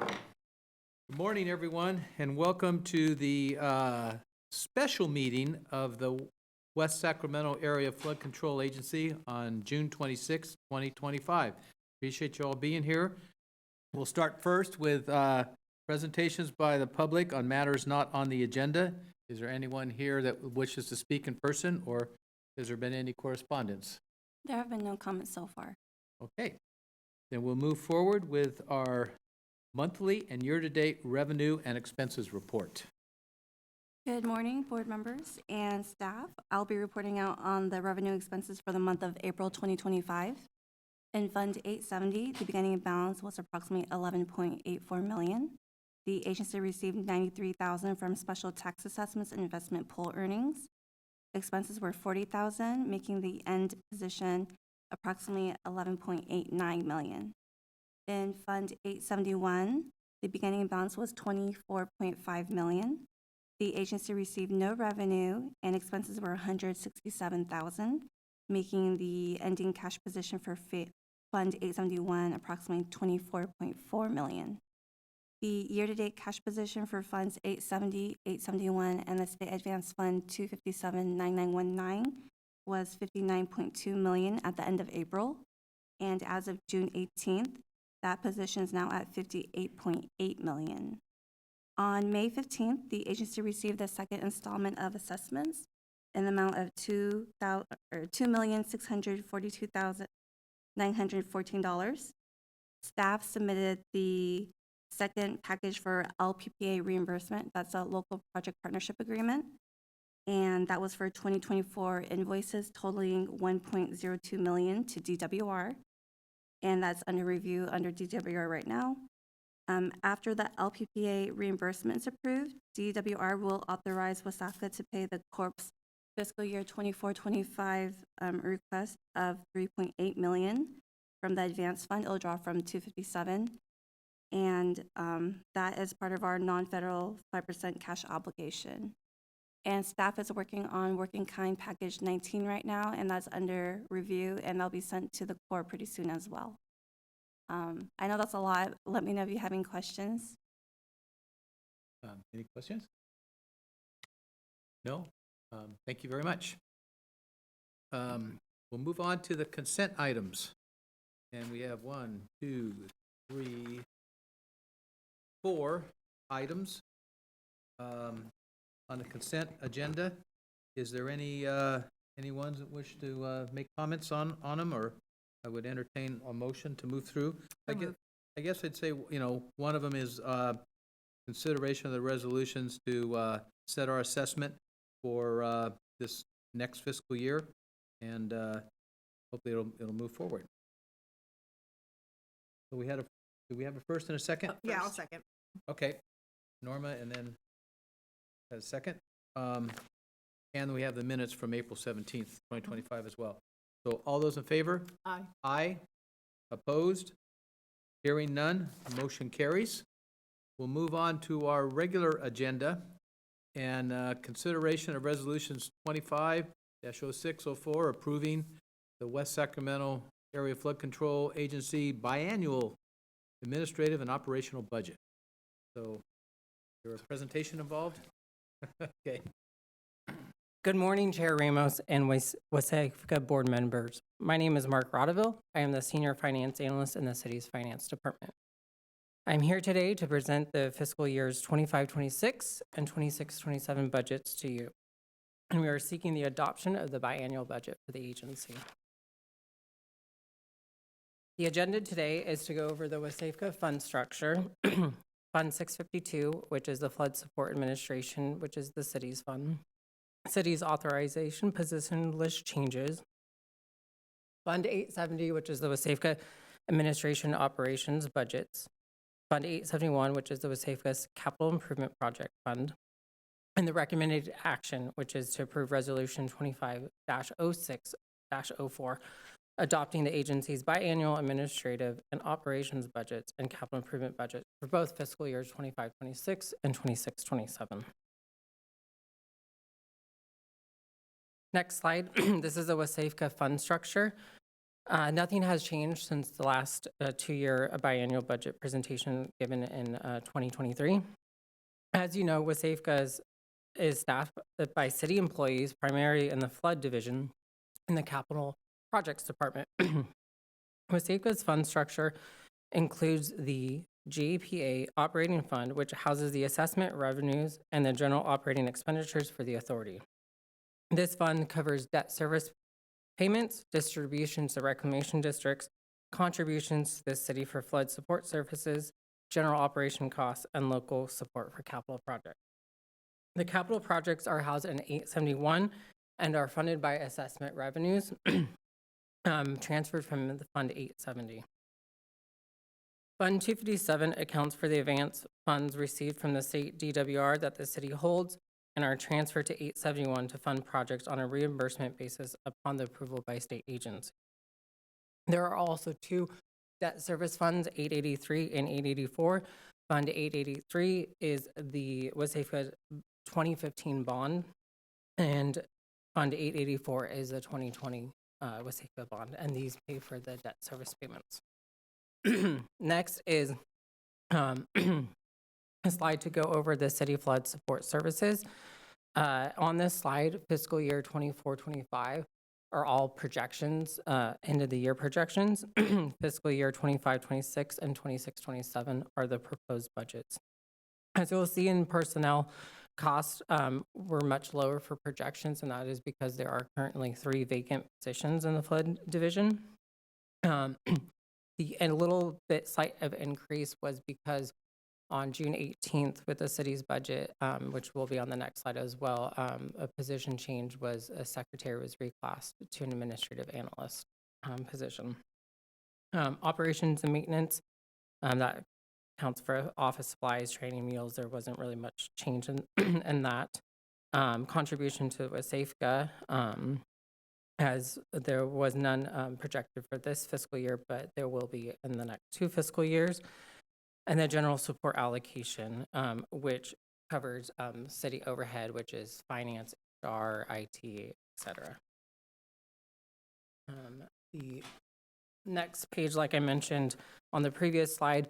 Good morning, everyone, and welcome to the special meeting of the West Sacramento Area Flood Control Agency on June 26, 2025. Appreciate you all being here. We'll start first with presentations by the public on matters not on the agenda. Is there anyone here that wishes to speak in person, or has there been any correspondence? There have been no comments so far. Okay, then we'll move forward with our monthly and year-to-date revenue and expenses report. Good morning, board members and staff. I'll be reporting out on the revenue expenses for the month of April 2025. In Fund 870, the beginning balance was approximately $11.84 million. The agency received $93,000 from special tax assessments and investment pool earnings. Expenses were $40,000, making the end position approximately $11.89 million. In Fund 871, the beginning balance was $24.5 million. The agency received no revenue and expenses were $167,000, making the ending cash position for Fund 871 approximately $24.4 million. The year-to-date cash position for Funds 870, 871, and the State Advance Fund 257-9919 was $59.2 million at the end of April, and as of June 18th, that position is now at $58.8 million. On May 15th, the agency received the second installment of assessments in the amount of $2,642,914. Staff submitted the second package for LPPA reimbursement. That's a local project partnership agreement. And that was for 2024 invoices totaling $1.02 million to DWR. And that's under review under DWR right now. After the LPPA reimbursement is approved, DWR will authorize WSAFCA to pay the Corp's fiscal year 24-25 request of $3.8 million from the advance fund. It'll draw from 257. And that is part of our non-federal 5% cash obligation. And staff is working on working kind package 19 right now, and that's under review, and they'll be sent to the Corps pretty soon as well. I know that's a lot. Let me know if you have any questions. Any questions? No? Thank you very much. We'll move on to the consent items. And we have 4 items on the consent agenda. Is there any ones that wish to make comments on them, or I would entertain a motion to move through? I guess I'd say, one of them is consideration of the resolutions to set our assessment for this next fiscal year, and hopefully it'll move forward. So do we have a first and a second? Yeah, I'll second. Okay, Norma, and then a second. And we have the minutes from April 17th, 2025 as well. So all those in favor? Aye. Aye. Opposed? Hearing none, motion carries. We'll move on to our regular agenda and consideration of resolutions 25-0604 approving the West Sacramento Area Flood Control Agency biannual administrative and operational budget. So, is there a presentation involved? Okay. Good morning, Chair Ramos and WSAFCA board members. My name is Mark Rodeville. I am the Senior Finance Analyst in the city's Finance Department. I'm here today to present the fiscal years 25-26 and 26-27 budgets to you. And we are seeking the adoption of the biannual budget for the agency. The agenda today is to go over the WSAFCA fund structure, Fund 652, which is the Flood Support Administration, which is the city's fund. City's authorization position list changes. Fund 870, which is the WSAFCA Administration Operations Budgets. Fund 871, which is the WSAFCA's Capital Improvement Project Fund. And the recommended action, which is to approve Resolution 25-06-04, adopting the agency's biannual administrative and operations budgets and capital improvement budget for both fiscal years 25-26 and 26-27. Next slide. This is a WSAFCA fund structure. Nothing has changed since the last 2-year biannual budget presentation given in 2023. As you know, WSAFCA is staffed by city employees, primarily in the flood division in the capital projects department. WSAFCA's fund structure includes the GAPA operating fund, which houses the assessment revenues and the general operating expenditures for the authority. This fund covers debt service payments, distributions to reclamation districts, contributions to the city for flood support services, general operation costs, and local support for capital projects. The capital projects are housed in 871 and are funded by assessment revenues transferred from the Fund 870. Fund 257 accounts for the advance funds received from the state DWR that the city holds and are transferred to 871 to fund projects on a reimbursement basis upon the approval by state agents. There are also two debt service funds, 883 and 884. Fund 883 is the WSAFCA 2015 bond, and Fund 884 is the 2020 WSAFCA bond, and these pay for the debt service payments. Next is a slide to go over the city flood support services. On this slide, fiscal year 24-25 are all projections, end of the year projections. Fiscal year 25-26 and 26-27 are the proposed budgets. As you'll see in personnel, costs were much lower for projections, and that is because there are currently 3 vacant positions in the flood division. A little bit slight of increase was because on June 18th with the city's budget, which will be on the next slide as well, a position change was a secretary was reclassed to an administrative analyst position. Operations and maintenance, that counts for office supplies, training, meals. There wasn't really much change in that. Contribution to WSAFCA, as there was none projected for this fiscal year, but there will be in the next 2 fiscal years. And the general support allocation, which covers city overhead, which is finance, HR, IT, et cetera. The next page, like I mentioned on the previous slide,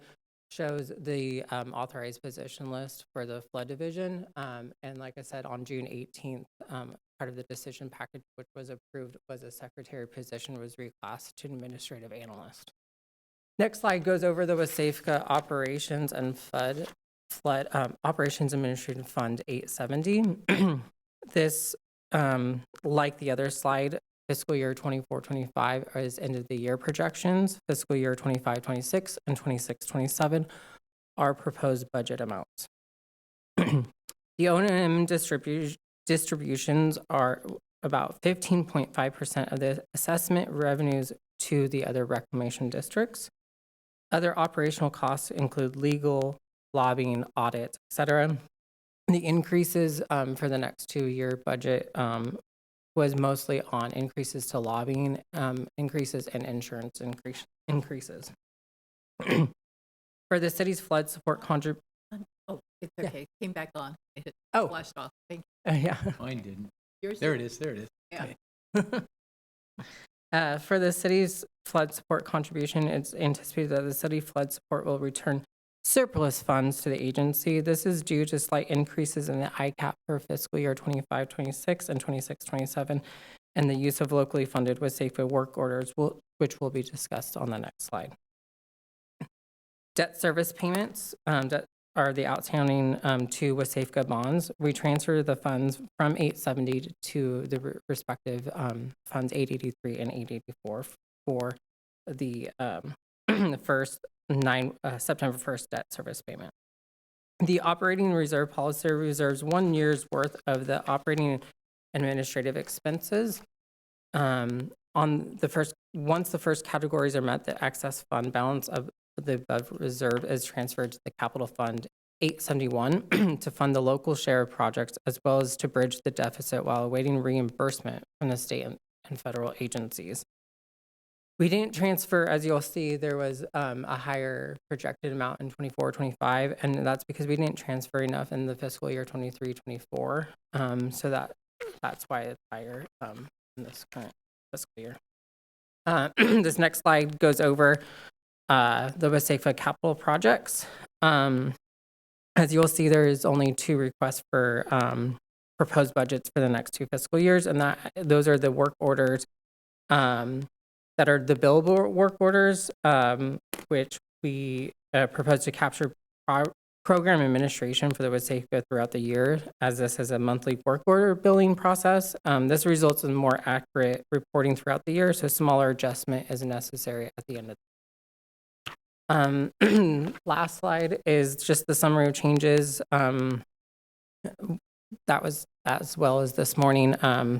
shows the authorized position list for the flood division. And like I said, on June 18th, part of the decision package which was approved was a secretary position was reclassed to an administrative analyst. Next slide goes over the WSAFCA operations and flood operations administrative fund 870. This, like the other slide, fiscal year 24-25 is end of the year projections. Fiscal year 25-26 and 26-27 are proposed budget amounts. The O&M distributions are about 15.5% of the assessment revenues to the other reclamation districts. Other operational costs include legal, lobbying, audit, et cetera. The increases for the next 2-year budget was mostly on increases to lobbying, increases and insurance increases. For the city's flood support Oh, it's okay. Came back on. It Oh. flashed off. Thank yeah. Mine didn't. you. Yours There did? it is, there it is. Yeah. Okay. For the city's flood support contribution, it's anticipated that the city flood support will return surplus funds to the agency. This is due to slight increases in the ICAP for fiscal year 25-26 and 26-27, and the use of locally funded WSAFCA work orders, which will be discussed on the next slide. Debt service payments that are the outstanding 2 WSAFCA bonds. We transfer the funds from 870 to the respective funds 883 and 884 for the first September 1st debt service payment. The operating reserve policy reserves 1 year's worth of the operating administrative expenses. Once the first categories are met, the excess fund balance of the above reserve is transferred to the capital fund 871 to fund the local share of projects, as well as to bridge the deficit while awaiting reimbursement from the state and federal agencies. We didn't transfer, as you'll see, there was a higher projected amount in 24-25, and that's because we didn't transfer enough in the fiscal year 23-24. So that's why it's higher in this current fiscal year. This next slide goes over the WSAFCA capital projects. As you'll see, there is only 2 requests for proposed budgets for the next 2 fiscal years, and those are the work orders that are the billable work orders, which we propose to capture program administration for the WSAFCA throughout the year, as this is a monthly work order billing process. This results in more accurate reporting throughout the year, so smaller adjustment is necessary at the end of last slide is just the summary of changes. That was as well as this morning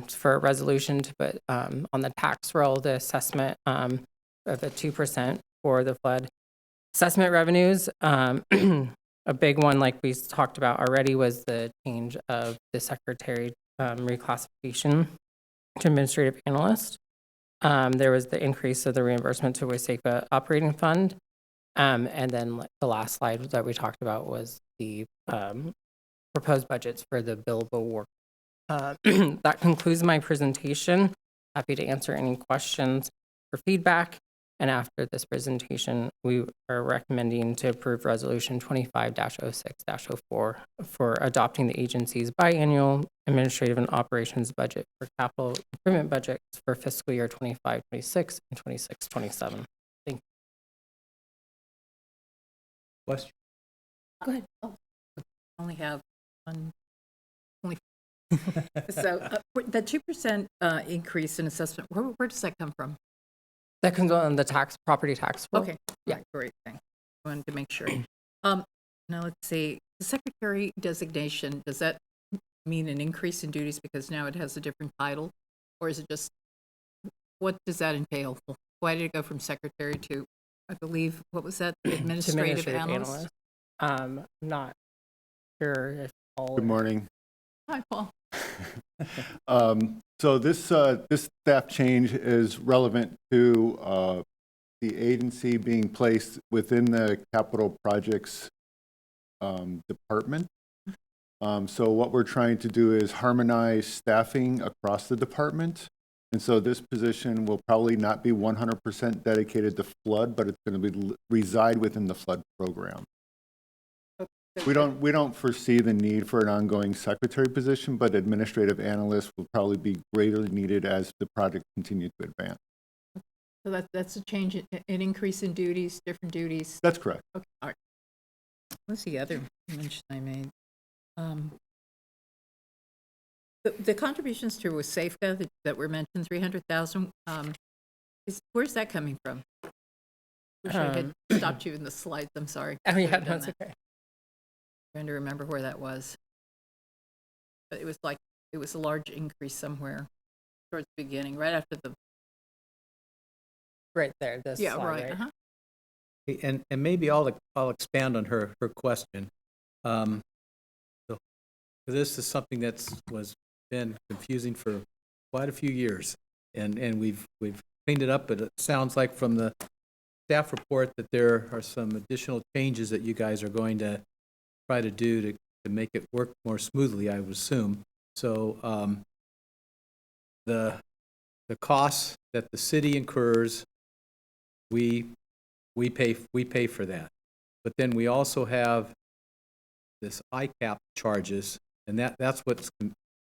for a resolution to put on the tax roll the assessment of the 2% for the flood assessment revenues. A big one, like we talked about already, was the change of the secretary reclassification to administrative analyst. There was the increase of the reimbursement to WSAFCA operating fund. And then the last slide that we talked about was the proposed budgets for the billable work. That concludes my presentation. Happy to answer any questions or feedback. And after this presentation, we are recommending to approve Resolution 25-06-04 for adopting the agency's biannual administrative and operations budget for capital improvement budgets for fiscal year 25-26 and 26-27. Thank you. Question? Go ahead. Oh, I only have one. So the 2% increase in assessment, where does that come from? That comes on the property tax. Roll. Okay. Yeah. Right, great. Thanks. I wanted to make sure. Now let's see. The secretary designation, does that mean an increase in duties because now it has a different title? Or is it just, what does that entail? Why did it go from secretary to, I believe, what was that? Administrative analyst? I'm not sure if all. Good morning. Hi, Paul. So this staff change is relevant to the agency being placed within the capital projects department. So what we're trying to do is harmonize staffing across the department. And so this position will probably not be 100% dedicated to flood, but it's going to reside within the flood program. We don't foresee the need for an ongoing secretary position, but administrative analysts will probably be greatly needed as the project continues to advance. So that's a change, an increase in duties, different duties. That's correct. Okay, all right. What's the other mention I made? The contributions to WSAFCA that were mentioned, 300,000. Where's that coming from? Wish I had stopped you in the slides. I'm sorry. Oh yeah, Could've done that's that. okay. Trying to remember where that was. But it was a large increase somewhere towards the beginning, right after the. Right there. This Yeah, slide, right. right? Uh-huh. And maybe I'll expand on her question. So this is something was been confusing for quite a few years, and we've cleaned it up. But it sounds like from the staff report that there are some additional changes that you guys are going to try to do to make it work more smoothly, I would assume. So the costs that the city incurs, we pay for that. But then we also have this ICAP charges, and that's what's,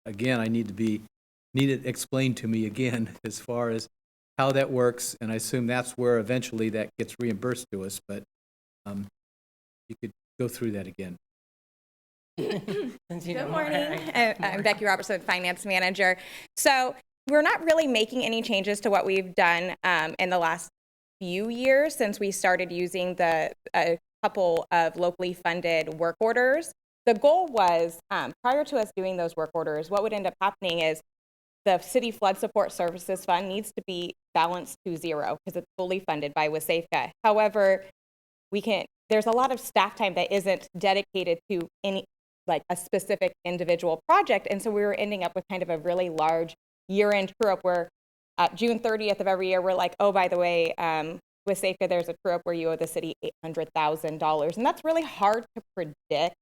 again, I need it explained to me again as far as how that works, and I assume that's where eventually that gets reimbursed to us, but you could go through that again. Good morning. I'm Becky Robertson, Finance Manager. So we're not really making any changes to what we've done in the last few years since we started using a couple of locally funded work orders. The goal was, prior to us doing those work orders, what would end up happening is the City Flood Support Services Fund needs to be balanced to zero because it's fully funded by WSAFCA. However, there's a lot of staff time that isn't dedicated to any, like a specific individual project. And so we were ending up with kind of a really large year-end true-up where at June 30th of every year, we're like, oh, by the way, with WSAFCA, there's a true-up where you owe the city $800,000. And that's really hard to predict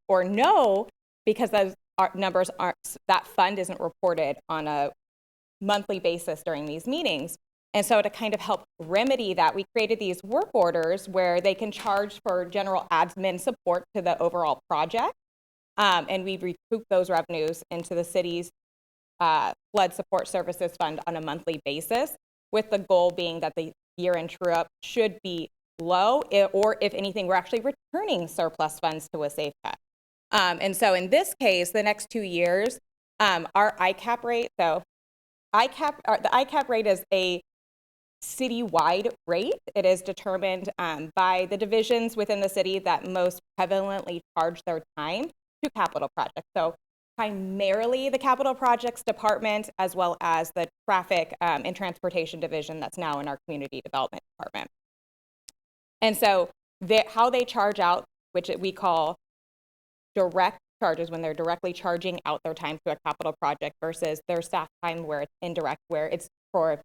or know because those numbers that fund isn't reported on a monthly basis during these meetings. And so to kind of help remedy that, we created these work orders where they can charge for general admin support to the overall project. And we recoup those revenues into the city's flood support services fund on a monthly basis, with the goal being that the year-end true-up should be low, or if anything, we're actually returning surplus funds to WSAFCA. And so in this case, the next 2 years, our ICAP rate, the ICAP rate is a citywide rate. It is determined by the divisions within the city that most prevalently charge their time to capital projects. So primarily the capital projects department, as well as the traffic and transportation division that's now in our community development department. And so how they charge out, which we call direct charges, when they're directly charging out their time to a capital project, versus their staff time where it's indirect, where it's for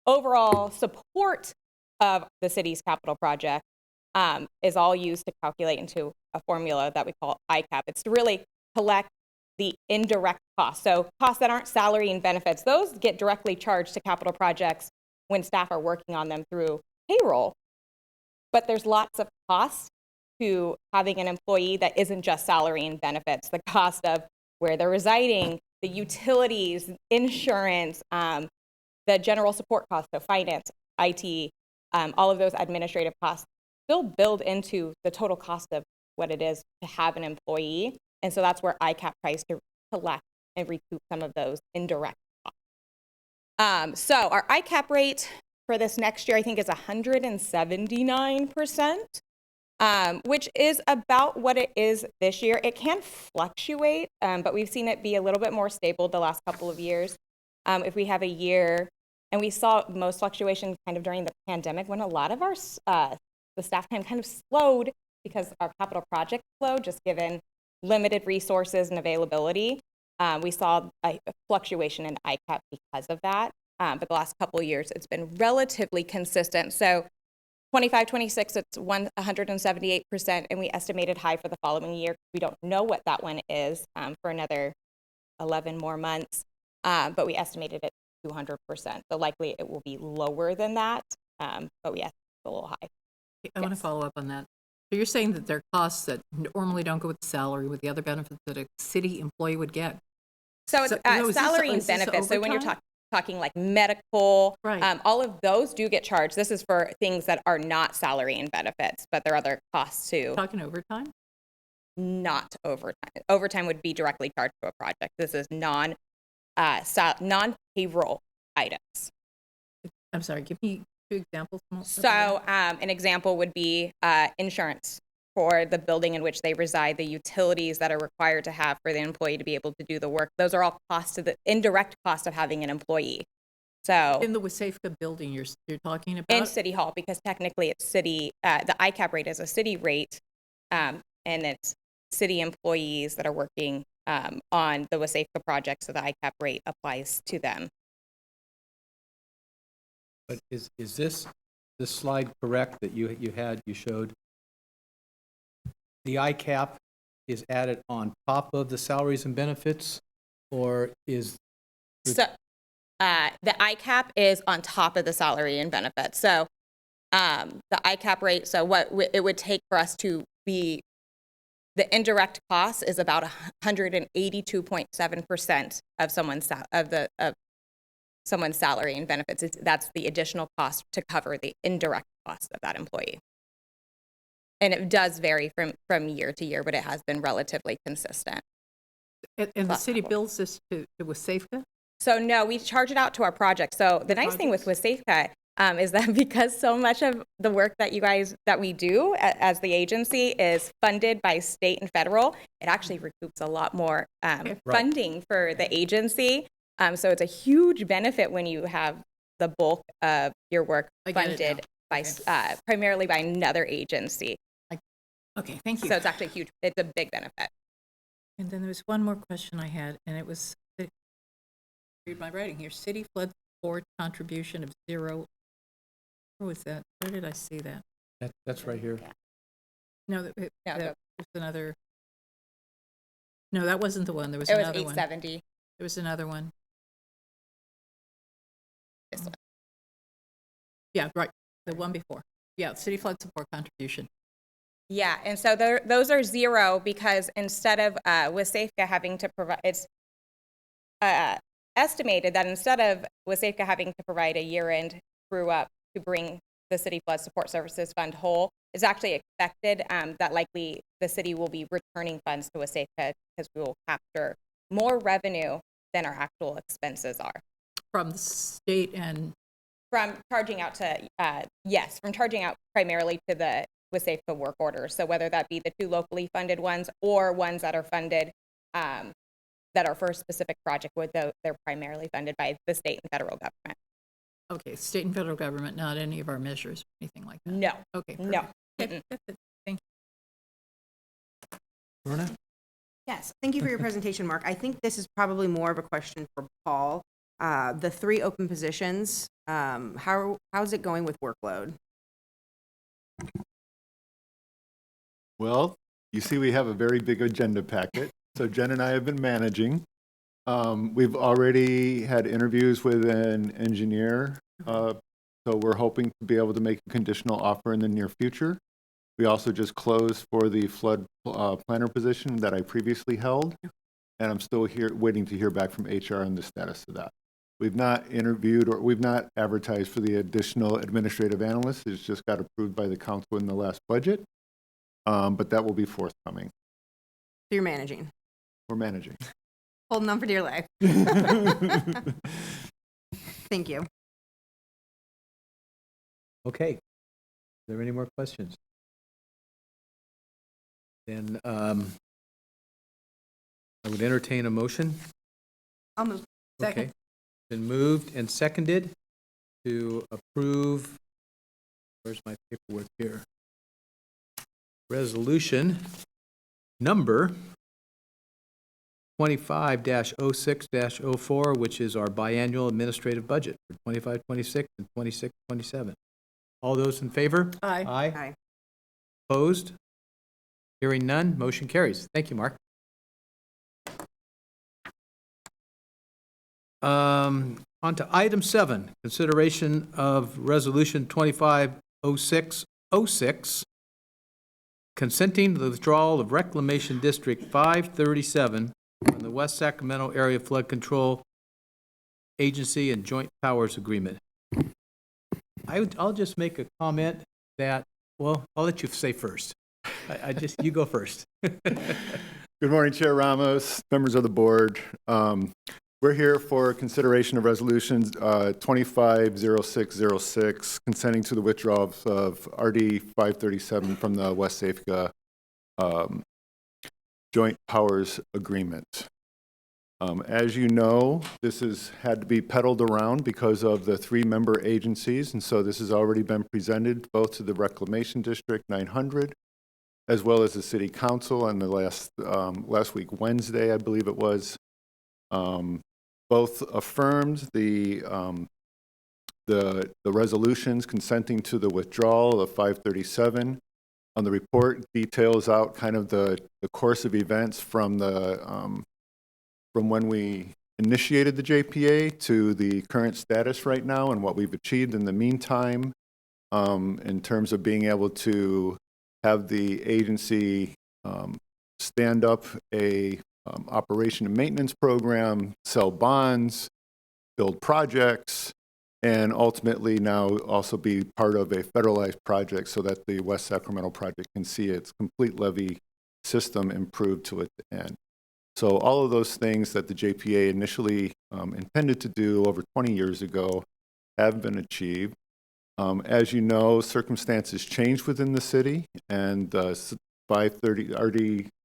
overall support of the city's capital project, is all used to calculate into a formula that we call ICAP. It's to really collect the indirect costs. So costs that aren't salary and benefits, those get directly charged to capital projects when staff are working on them through payroll. But there's lots of costs to having an employee that isn't just salary and benefits. The cost of where they're residing, the utilities, insurance, the general support costs, so finance, IT, all of those administrative costs still build into the total cost of what it is to have an employee. And so that's where ICAP tries to collect and recoup some of those indirect costs. So our ICAP rate for this next year, I think, is 179%, which is about what it is this year. It can fluctuate, but we've seen it be a little bit more stable the last couple of years. If we have a year, and we saw most fluctuation kind of during the pandemic, when a lot of our the staff time kind of slowed because our capital project slowed, just given limited resources and availability. We saw a fluctuation in ICAP because of that. But the last couple of years, it's been relatively consistent. So 25-26, it's 178%, and we estimated high for the following year. We don't know what that one is for another 11 more months, but we estimated it 200%. So likely it will be lower than that, but we estimate it's a little high. I want to follow up on that. So you're saying that there are costs that normally don't go with the salary, with the other benefits that a city employee would get. So it's salary and benefits. So when you're talking like medical, right. All of those do get charged. This is for things that are not salary and benefits, but there are other costs too. Talking overtime? Not overtime. Overtime would be directly charged to a project. This is non-payroll items. I'm sorry, give me 2 examples. So an example would be insurance for the building in which they reside, the utilities that are required to have for the employee to be able to do the work. Those are all costs to the indirect cost of having an employee. So in the WSAFCA building you're talking about? In City Hall, because technically it's city, the ICAP rate is a city rate, and it's city employees that are working on the WSAFCA project, so the ICAP rate applies to them. But is this slide correct that you showed? The ICAP is added on top of the salaries and benefits, or is? So the ICAP is on top of the salary and benefits. So the ICAP rate, so what it would take for us to be, the indirect cost is about 182.7% of someone's salary and benefits. That's the additional cost to cover the indirect cost of that employee. And it does vary from year to year, but it has been relatively consistent. And the city bills this to WSAFCA? So no, we charge it out to our project. So the nice thing with WSAFCA is that because so much of the work that we do as the agency is funded by state and federal, it actually recoups a lot more funding for the agency. So it's a huge benefit when you have the bulk of your work funded by primarily by another agency. Okay, thank you. So it's actually it's a big benefit. And then there was one more question I had, and it was, read my writing here, city flood support contribution of 0. Where was that? Where did I see that? That's right here. No, that was another. No, that wasn't the one. There was It another was one. 870. There was another one. This one. Yeah, right, the one before. Yeah, city flood support contribution. Yeah, and so those are zero because instead of WSAFCA having to provide, it's estimated that instead of WSAFCA having to provide a year-end true-up to bring the City Flood Support Services Fund whole, it's actually expected that likely the city will be returning funds to WSAFCA because we will capture more revenue than our actual expenses are. From the state and, From charging out to, from charging out primarily to the WSAFCA work orders. So whether that be the 2 locally funded ones or ones that are funded, that are for a specific project, they're primarily funded by the state and federal government. okay, state and federal government, not any of our measures, anything like that? No, Okay. no. perfect. Okay, good, good. Thank you. Verna? Yes, thank you for your presentation, Mark. I think this is probably more of a question for Paul. The 3 open positions, how's it going with workload? Well, you see, we have a very big agenda packet. So Jen and I have been managing. We've already had interviews with an engineer. So we're hoping to be able to make a conditional offer in the near future. We also just closed for the flood planner position that I previously held. And I'm still here waiting to hear back from HR on the status of that. We've not interviewed or we've not advertised for the additional administrative analyst. It's just got approved by the council in the last budget. But that will be forthcoming. So you're managing, We're managing. holding on for dear life. Thank you. Okay. Are there any more questions? Then I would entertain a motion. I'll move. Second. Okay. Been moved and seconded to approve, where's my paperwork here? Resolution number 25-06-04, which is our biannual administrative budget for 25-26 and 26-27. All those in favor? Aye. Aye. Aye. Opposed? Hearing none, motion carries. Thank you, Mark. On to item 7, consideration of resolution 25-06-06, consenting to the withdrawal of Reclamation District 537 from the West Sacramento Area Flood Control Agency and Joint Powers Agreement. I'll just make a comment that, well, I'll let you say first. You go first. Good morning, Chair Ramos, members of the board. We're here for consideration of resolutions 25-06-06, consenting to the withdrawal of RD 537 from the WSAFCA Joint Powers Agreement. As you know, this has had to be peddled around because of the 3-member agencies, and so this has already been presented both to the Reclamation District 900 as well as the City Council on the last week, Wednesday, I believe it was. Both affirmed the resolutions consenting to the withdrawal of 537. On the report details out kind of the course of events from when we initiated the JPA to the current status right now and what we've achieved in the meantime, in terms of being able to have the agency stand up a operation and maintenance program, sell bonds, build projects, and ultimately now also be part of a federalized project so that the West Sacramento project can see its complete levee system improved to its end. So all of those things that the JPA initially intended to do over 20 years ago have been achieved. As you know, circumstances changed within the city, and RD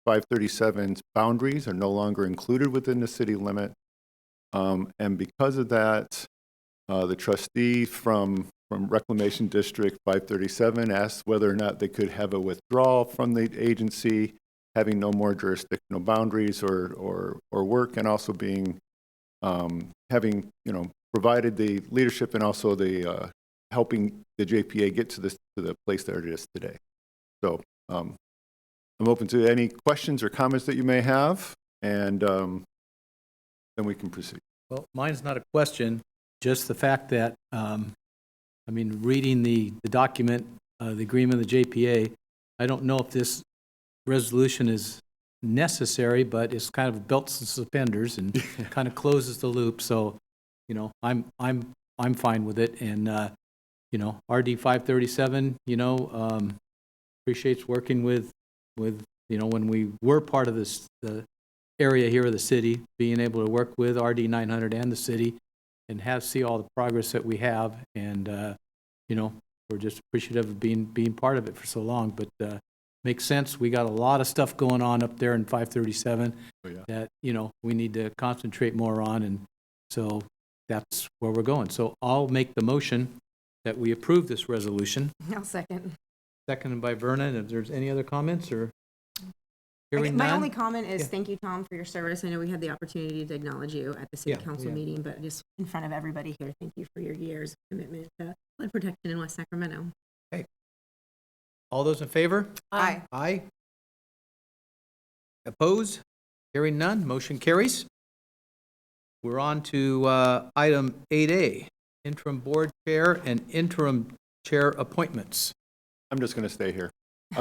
537's boundaries are no longer included within the city limit. And because of that, the trustee from Reclamation District 537 asked whether or not they could have a withdrawal from the agency, having no more jurisdictional boundaries or work, and also being having provided the leadership and also the helping the JPA get to the place that it is today. So I'm open to any questions or comments that you may have, and then we can proceed. Well, mine's not a question, just the fact that I mean, reading the document, the agreement of the JPA, I don't know if this resolution is necessary, but it's kind of belts and suspenders and kind of closes the loop. So, you know, I'm fine with it. And, you know, RD 537, you know, appreciates working with, you know, when we were part of this, the area here of the city, being able to work with RD 900 and the city and see all the progress that we have. And, you know, we're just appreciative of being part of it for so long. But makes sense. We got a lot of stuff going on up there in 537 that, you know, we need to concentrate more on. And so that's where we're going. So I'll make the motion that we approve this resolution. I'll second. Seconded by Vernon. If there's any other comments or hearing none? My only comment is Yeah. thank you, Tom, for your service. I know we had the opportunity to acknowledge you at the city Yeah, council yeah. meeting, but just in front of everybody here, thank you for your years of commitment to flood protection in West Sacramento. All those in favor? Aye. Aye. Opposed? Hearing none, motion carries. We're on to item 8A, interim board chair and interim chair appointments. I'm just going to stay here.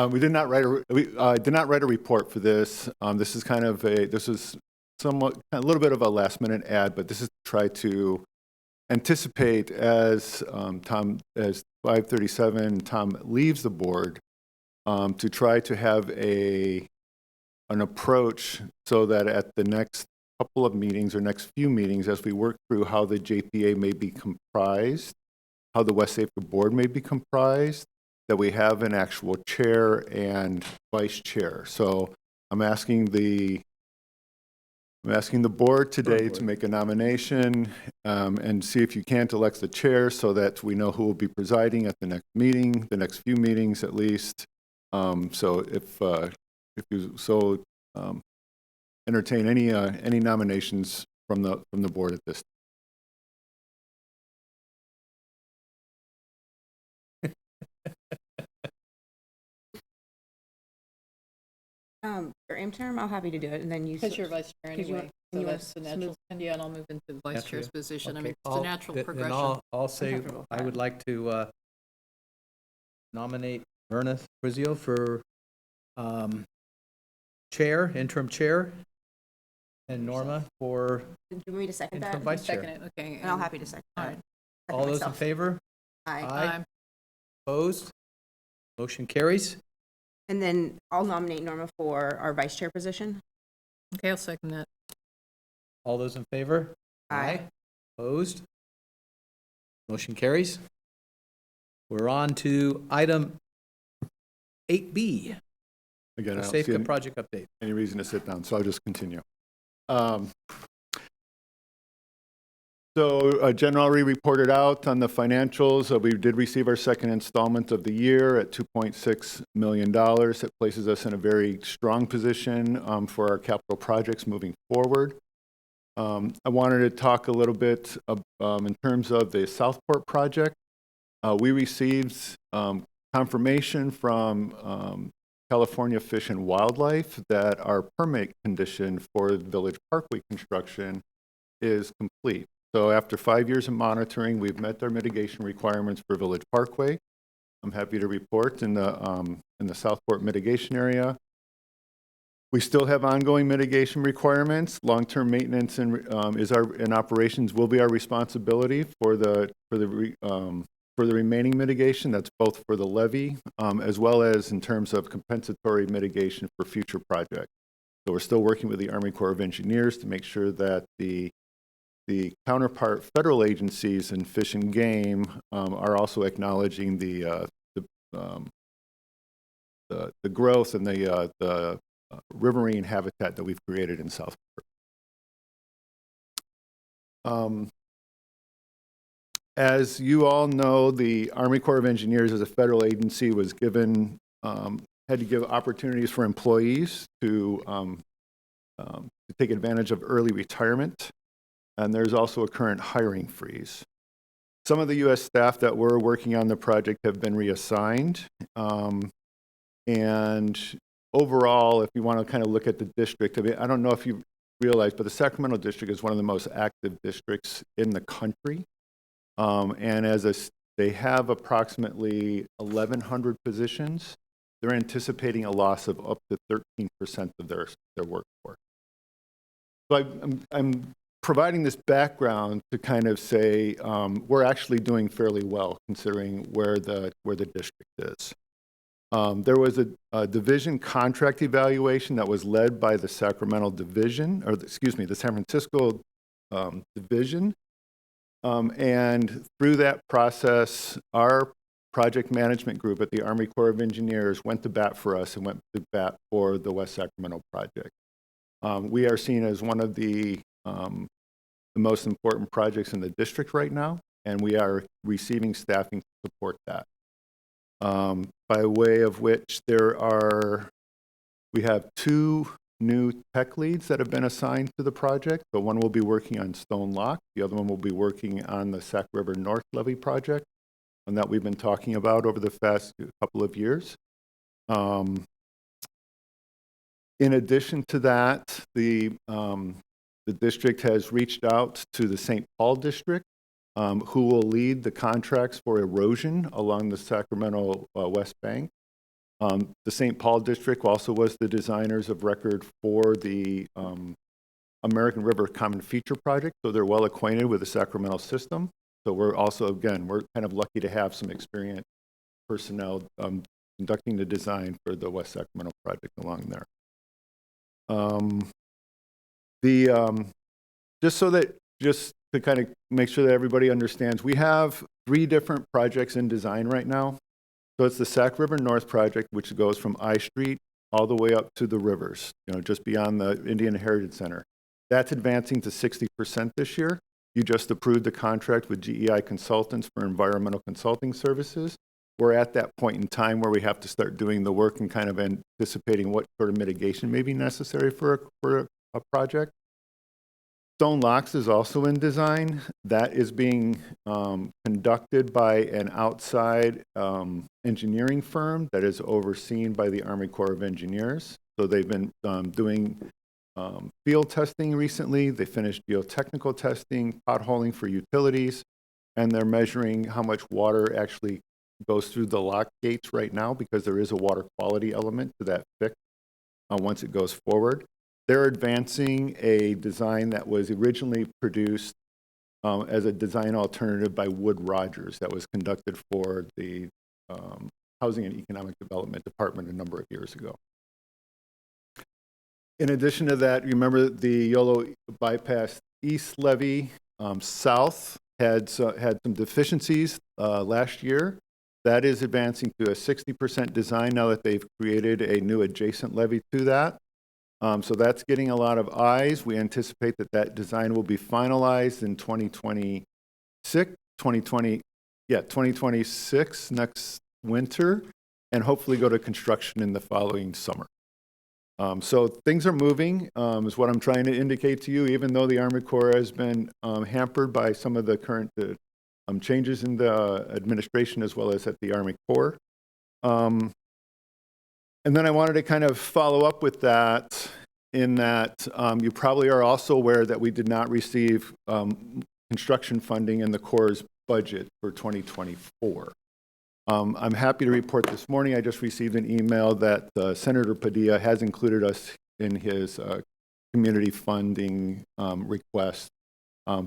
We did not write a report for this. This is kind of this is somewhat, a little bit of a last minute ad, but this is to try to anticipate as 537, Tom leaves the board, to try to have an approach so that at the next couple of meetings or next few meetings, as we work through how the JPA may be comprised, how the WSAFCA board may be comprised, that we have an actual chair and vice chair. So I'm asking the board today to make a nomination and see if you can't elect the chair so that we know who will be presiding at the next meeting, the next few meetings at least. So if you so entertain any nominations from the board at this time. For interim, I'm happy to do it, and then you. Because you're vice chair 'cause you anyway, want- so you want that's the to natural, move- and yeah, and I'll move into the vice That's chair's it. position. I Okay, mean, it's a natural then progression. I'll say, comfortable with I that. would like to nominate Verna Frizio for chair, interim chair, and Norma for Do you want me to second interim that? vice chair. Second it, okay. And I'm happy to second All that. right. Second All those in myself. favor? Aye. Aye. Opposed? Motion carries. And then I'll nominate Norma for our vice chair position. Okay, I'll second that. All those in favor? Aye. Opposed? Motion carries. We're on to item 8B, Again, I the don't see Safeco any, project update. any reason to sit down, so I'll just continue. So Jen already reported out on the financials. We did receive our second installment of the year at $2.6 million. It places us in a very strong position for our capital projects moving forward. I wanted to talk a little bit in terms of the Southport project. We received confirmation from California Fish and Wildlife that our permit condition for the Village Parkway construction is complete. So after 5 years of monitoring, we've met our mitigation requirements for Village Parkway. I'm happy to report in the Southport mitigation area. We still have ongoing mitigation requirements. Long-term maintenance and operations will be our responsibility for the remaining mitigation. That's both for the levee as well as in terms of compensatory mitigation for future projects. So we're still working with the Army Corps of Engineers to make sure that the counterpart federal agencies in Fish and Game are also acknowledging the growth and the riverine habitat that we've created in Southport. As you all know, the Army Corps of Engineers as a federal agency was given, had to give opportunities for employees to take advantage of early retirement. And there's also a current hiring freeze. Some of the U.S. staff that were working on the project have been reassigned. And overall, if you want to kind of look at the district, I mean, I don't know if you realize, but the Sacramento district is one of the most active districts in the country. And as They have approximately 1,100 positions. They're anticipating a loss of up to 13% of their workforce. So I'm providing this background to kind of say we're actually doing fairly well considering where the district is. There was a division contract evaluation that was led by the Sacramento division, or excuse me, the San Francisco division. And through that process, our project management group at the Army Corps of Engineers went to bat for us and went to bat for the West Sacramento project. We are seen as one of the most important projects in the district right now, and we are receiving staffing to support that. By way of which we have 2 new tech leads that have been assigned to the project. So one will be working on Stone Lock. The other one will be working on the Sac River North Levee project, and that we've been talking about over the past couple of years. In addition to that, the district has reached out to the St. Paul district, who will lead the contracts for erosion along the Sacramento West Bank. The St. Paul district also was the designers of record for the American River Common Feature project, so they're well acquainted with the Sacramento system. So we're also, again, we're kind of lucky to have some experienced personnel conducting the design for the West Sacramento project along there. Just to kind of make sure that everybody understands, we have 3 different projects in design right now. So it's the Sac River North project, which goes from I Street all the way up to the rivers, just beyond the Indian Heritage Center. That's advancing to 60% this year. You just approved the contract with GEI Consultants for environmental consulting services. We're at that point in time where we have to start doing the work and kind of anticipating what sort of mitigation may be necessary for a project. Stone Locks is also in design. That is being conducted by an outside engineering firm that is overseen by the Army Corps of Engineers. So they've been doing field testing recently. They finished geotechnical testing, potholing for utilities, and they're measuring how much water actually goes through the lock gates right now, because there is a water quality element to that fix once it goes forward. They're advancing a design that was originally produced as a design alternative by Wood Rogers that was conducted for the Housing and Economic Development Department a number of years ago. In addition to that, remember the Yolo Bypass East Levee South had some deficiencies last year. That is advancing to a 60% design now that they've created a new adjacent levee to that. So that's getting a lot of eyes. We anticipate that design will be finalized in 2026, next winter, and hopefully go to construction in the following summer. So things are moving, is what I'm trying to indicate to you, even though the Army Corps has been hampered by some of the current changes in the administration as well as at the Army Corps. And then I wanted to kind of follow up with that in that you probably are also aware that we did not receive construction funding in the Corps' budget for 2024. I'm happy to report this morning I just received an email that Senator Padilla has included us in his community funding request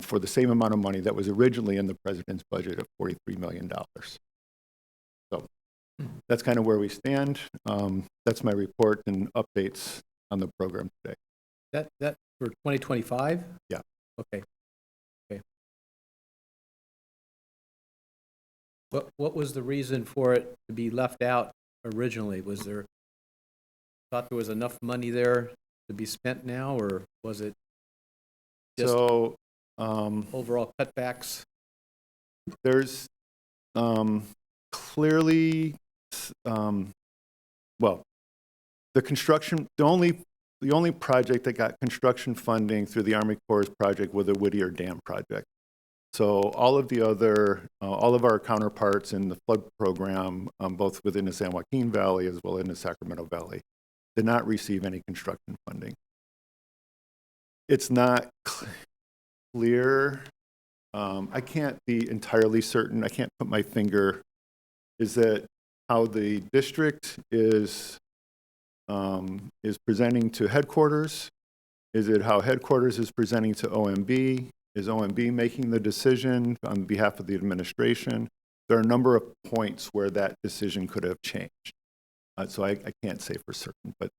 for the same amount of money that was originally in the president's budget of $43 million. So that's kind of where we stand. That's my report and updates on the program today. That for 2025? Yeah. Okay. What was the reason for it to be left out originally? Thought there was enough money there to be spent now, or was it just overall cutbacks? There's clearly, well, the construction, the only project that got construction funding through the Army Corps project was the Whittier Dam project. So all of our counterparts in the flood program, both within the San Joaquin Valley as well as in the Sacramento Valley, did not receive any construction funding. It's not clear I can't be entirely certain, I can't put my finger, is that how the district is presenting to headquarters? Is it how headquarters is presenting to OMB? Is OMB making the decision on behalf of the administration? There are a number of points where that decision could have changed. So I can't say for certain, but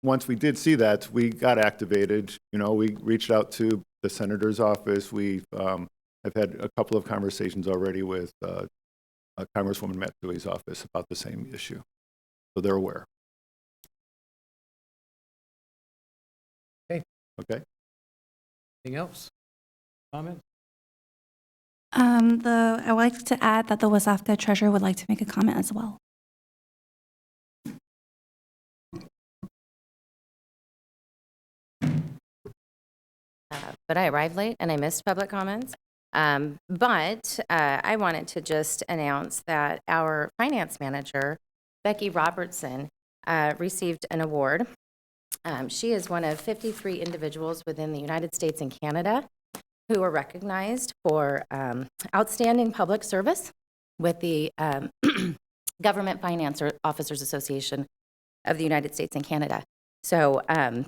once we did see that, we got activated. You know, we reached out to the senator's office. We have had a couple of conversations already with Congresswoman Matsui's office about the same issue. So they're aware. Okay. Okay. Anything else? Comments? I would like to add that the WSAFCA treasurer would like to make a comment as well. But I arrived late and I missed public comments. But I wanted to just announce that our finance manager, Becky Robertson, received an award. She is one of 53 individuals within the United States and Canada who are recognized for outstanding public service with the Government Finance Officers Association of the United States and Canada. So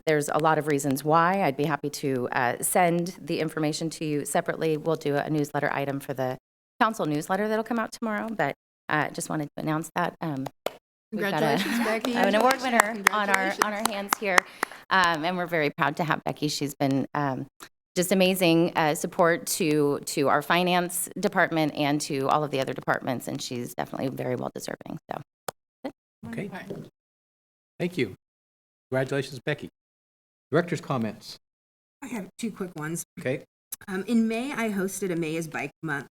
there's a lot of reasons why. I'd be happy to send the information to you separately. We'll do a newsletter item for the council newsletter that'll come out tomorrow, but just wanted to announce that. We've got Congratulations, Becky. an award winner on our Congratulations. hands here, and we're very proud to have Becky. She's been just amazing support to our finance department and to all of the other departments, and she's definitely very well deserving. So. Okay. Thank you. Congratulations, Becky. Director's comments. I have two quick ones. Okay. In May, I hosted a May is Bike Month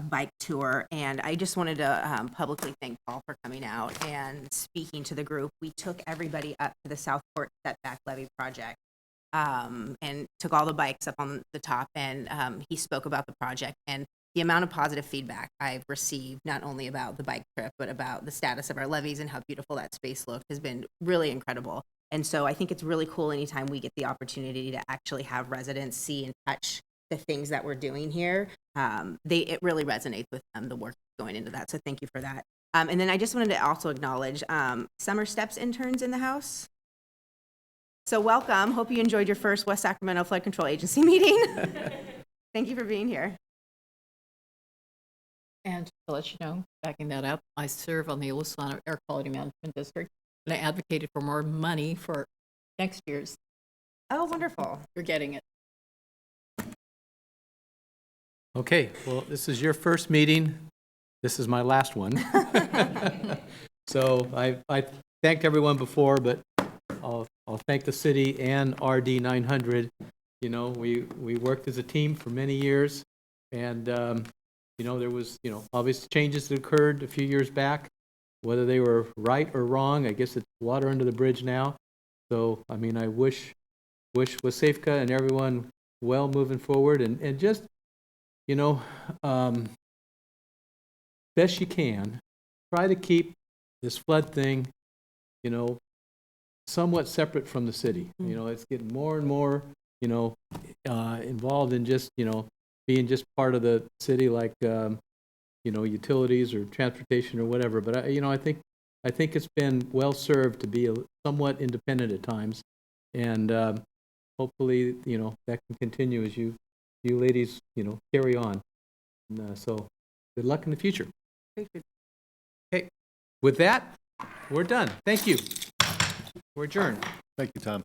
bike tour, and I just wanted to publicly thank Paul for coming out and speaking to the group. We took everybody up to the Southport Setback Levee project and took all the bikes up on the top, and he spoke about the project and the amount of positive feedback I've received, not only about the bike trip, but about the status of our levees and how beautiful that space looked, has been really incredible. And so I think it's really cool anytime we get the opportunity to actually have residents see and touch the things that we're doing here. It really resonates with them, the work going into that. So thank you for that. And then I just wanted to also acknowledge Summer Steps interns in the house. So welcome. Hope you enjoyed your first West Sacramento Flood Control Agency meeting. Thank you for being here. And to let you know, backing that up, I serve on the Olasano Air Quality Management District, and I advocated for more money for next year's. Oh, wonderful. You're getting it. Okay, well, this is your first meeting. This is my last one. So I thanked everyone before, but I'll thank the city and RD 900. You know, we worked as a team for many years, and you know, there was, you know, obvious changes that occurred a few years back. Whether they were right or wrong, I guess it's water under the bridge now. So, I mean, I wish WSAFCA and everyone well moving forward, and just, you know, best you can, try to keep this flood thing, you know, somewhat separate from the city. You know, it's getting more and more, you know, involved in just, you know, being just part of the city, like, you know, utilities or transportation or whatever. But, you know, I think it's been well served to be somewhat independent at times. And hopefully, you know, that can continue as you ladies, you know, carry on. And, so good luck in the future. Okay, with that, we're done. Thank you. We're adjourned. Thank you, Tom.